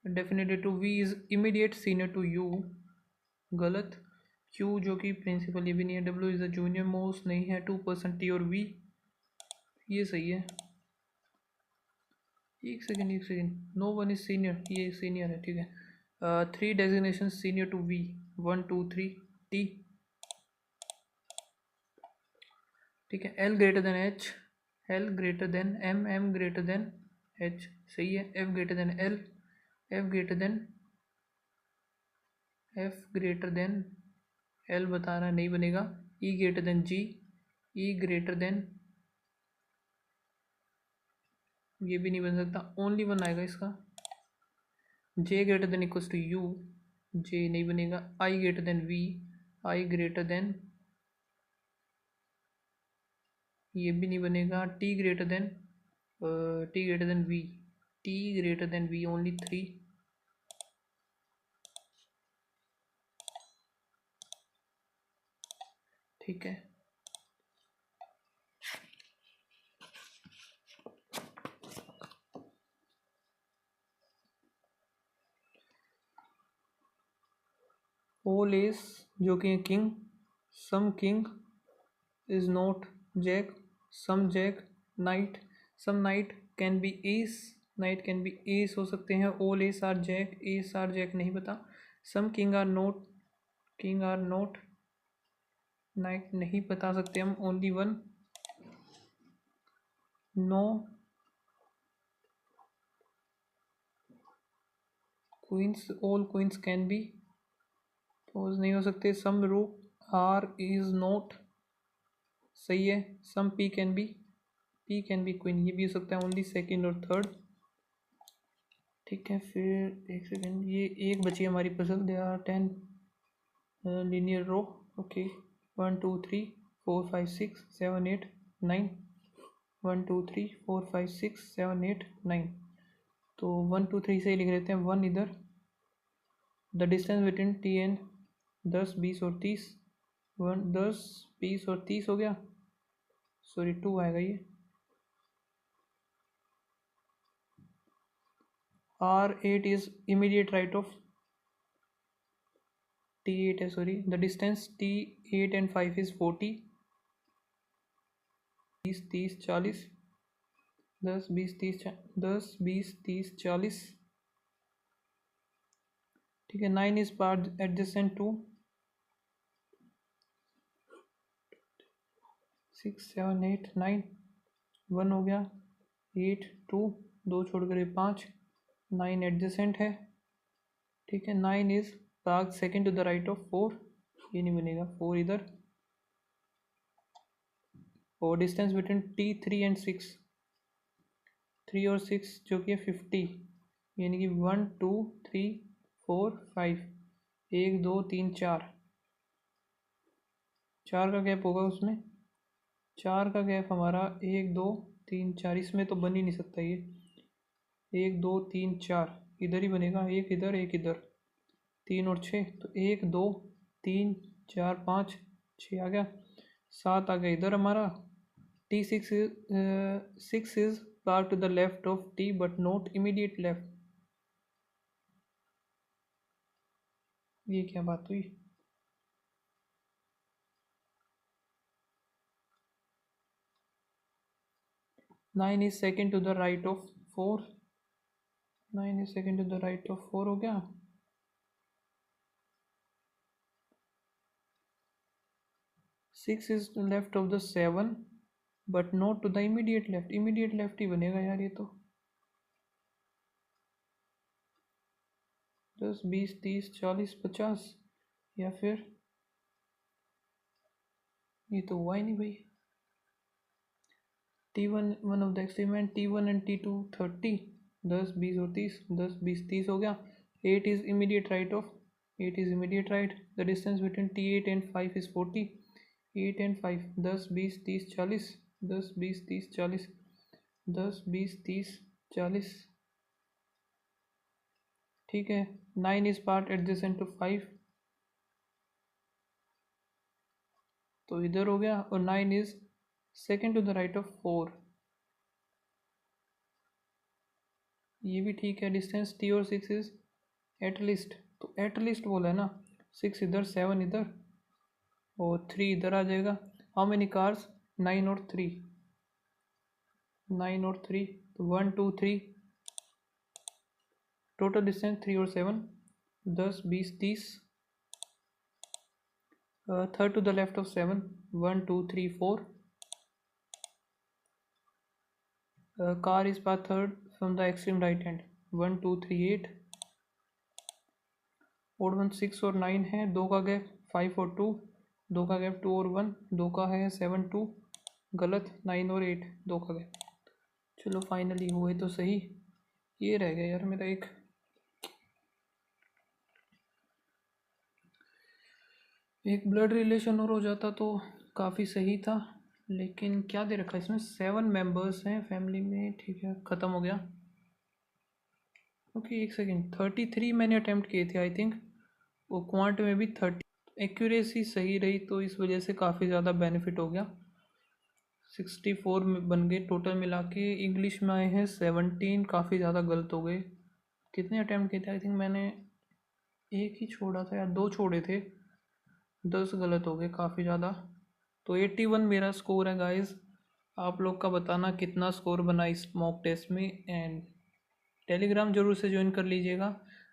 designated two, V is immediate senior to U, गलत। क्यू जो कि principal, ये भी नहीं है। W is the junior most, नहीं है। 2% टी और वी, ये सही है। एक सेकेंड, एक second, no one is senior, ये सीनियर है। ठीक है। Three designation senior to V, 1 2 3 T. ठीक है। L greater than H, L greater than M, M greater than H, सही है। F greater than L, F greater than, F greater than L बताना नहीं बनेगा। E greater than G, E greater than, ये भी नहीं बन सकता, ओनली वन आएगा इसका। जे greater than equals to U, J नहीं बनेगा। I greater than V, I greater than, ये भी नहीं बनेगा। T greater than, T greater than V, T greater than V, only 3। ठीक है। ऑल इज जो कि king, some king is not jack, some jack, knight, some knight can be S, knight can be S हो सकते हैं। All S are jack, S are jack नहीं पता। Some king are not, king are not knight नहीं बता सकते हम, only one. No queens, all queens can be, पोज नहीं हो सकते। सम रूक आर इज नॉट, सही है। Some P can be, P can be queen, ये भी हो सकता है, ओनली सेकंड और थर्ड। ठीक है। फिर एक सेकेंड, ये एक बची हमारी पसंद, they are 10 linear row. Okay, 1 2 3 4 5 6 7 8 9, 1 2 3 4 5 6 7 8 9, तो 1 2 3 से ही लिख लेते हैं। 1 इधर, the distance between T and 10 20 और 30, 1 10 20 और 30 हो गया, सॉरी 2 आएगा ये। R8 is immediate right of T8 है, sorry, the distance T8 and 5 is 40, 20 30 40, 10 20 30 10 20 30 40। ठीक है। 9 is part adjacent to 6 7 8 9, 1 हो गया, 8 2, 2 छोड़कर 5, 9 एडजेसेंट है। ठीक है। 9 is park second to the right of 4, ये नहीं बनेगा, 4 इधर। और डिस्टेंस बिटवीन T3 एंड 6, 3 और 6 जो कि है 50, यानी कि 1 2 3 4 5, 1 2 3 4, 4 का गैप होगा उसमें, 4 का गैप हमारा 1 2 3 4, इसमें तो बन ही नहीं सकता ये। 1 2 3 4 इधर ही बनेगा, एक इधर एक इधर, 3 और 6 तो 1 2 3 4 5 6 आ गया, 7 आ गया इधर हमारा। T6 6 is part to the left of T but not immediate left. ये क्या बात हुई? Nine is second to the right of 4, 9 is second to the right of 4 हो गया। Six is left of the 7 but not to the immediate left, immediate left ही बनेगा यार ये तो। 10 20 30 40 50 या फिर ये तो हुआ ही नहीं भाई। T1 one of the experiment, T1 and T2 30, 10 20 और 30, 10 20 30 हो गया। 8 is immediate right of, 8 is immediate right. The distance between T8 and 5 is 40, 8 and 5, 10 20 30 40, 10 20 30 40, 10 20 30 40, ठीक है। 9 इज पार्ट एडजेसेंट टू 5 तो इधर हो गया, और 9 is second to the right of 4, ये भी ठीक है। डिस्टेंस T और 6 इज एट लीस्ट, तो एट लीस्ट बोला है ना, 6 इधर 7 इधर और 3 इधर आ जाएगा। How many cars? 9 और 3, 9 और 3 तो 1 2 3, टोटल डिस्टेंस 3 और 7, 10 20 30, third to the left of 7, 1 2 3 4, car is path third from the extreme right hand, 1 2 3 8, odd one 6 और 9 है, 2 का गैप 5 और 2, 2 का गैप 2 और 1, 2 का है 7 2, गलत 9 और 8, 2 का गैप। चलो फाइनली हुए तो सही। ये रह गया यार मेरा एक ब्लड रिलेशन और हो जाता तो काफ़ी सही था, लेकिन क्या दे रखा है इसमें, 7 मेंबर्स हैं फैमिली में, ठीक है ख़त्म हो गया। ओके एक सेकेंड, 33 मैंने अटैम्प्ट किए थे आई थिंक, वो क्वांट में भी 30, एक्यूरेसी सही रही तो इस वजह से काफ़ी ज़्यादा बेनिफिट हो गया। 64 में बन गए टोटल मिला के। इंग्लिश में आए हैं 17, काफ़ी ज़्यादा गलत हो गए। कितने अटैम्प्ट किए थे? आई थिंक मैंने एक ही छोड़ा था या 2 छोड़े थे, 10 गलत हो गए, काफ़ी ज़्यादा। तो 81 मेरा स्कोर है गाइस। आप लोग का बताना कितना स्कोर बना इस मॉक टेस्ट में, एंड टेलीग्राम जरूर से ज्वाइन कर लीजिएगा।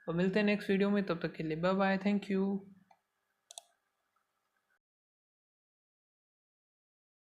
और मिलते हैं नेक्स्ट वीडियो में, तब तक के लिए बाय बाय, थैंक यू।